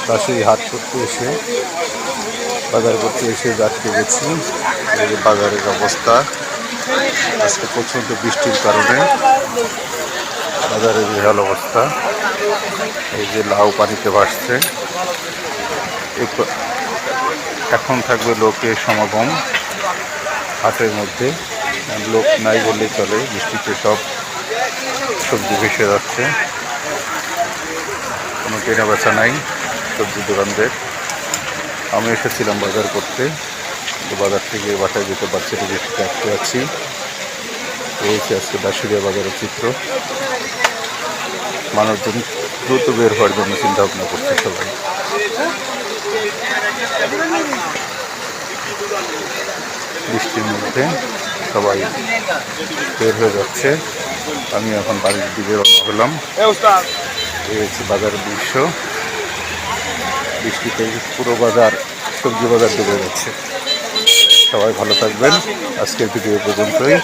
পাশেই হাট করতে এসে বাজার করতে এসে আটকে গেছি। এই যে বাজারের অবস্থা, আজকে প্রচণ্ড বৃষ্টির কারণে বাজারের বেহাল অবস্থা। এই যে লাউ পানিতে ভাসছে। এখন থাকবে লোকের সমাগম হাটের মধ্যে, লোক নাই বললেই চলে, বৃষ্টিতে সব সবজি ভেসে যাচ্ছে, কোনো কেনা বেচা নাই সবজি দোকানদের। আমি এসেছিলাম বাজার করতে, কিন্তু বাজার থেকে বাসায় যেতে পারছি না, বৃষ্টিতে আটকে আছি। রয়েছে আজকে দাসুরিয়া বাজারের চিত্র। মানুষজন দ্রুত বের হওয়ার জন্য চিন্তা ভাবনা করছে সবাই। বৃষ্টির মধ্যে সবাই বের হয়ে যাচ্ছে। আমি এখন বাড়ির দিকে রওনা হলাম। এই হচ্ছে বাজারের দৃশ্য। বৃষ্টিতে পুরো বাজার, সবজি বাজার ডুবে যাচ্ছে। সবাই ভালো থাকবেন। আজকের ভিডিও পর্যন্তই।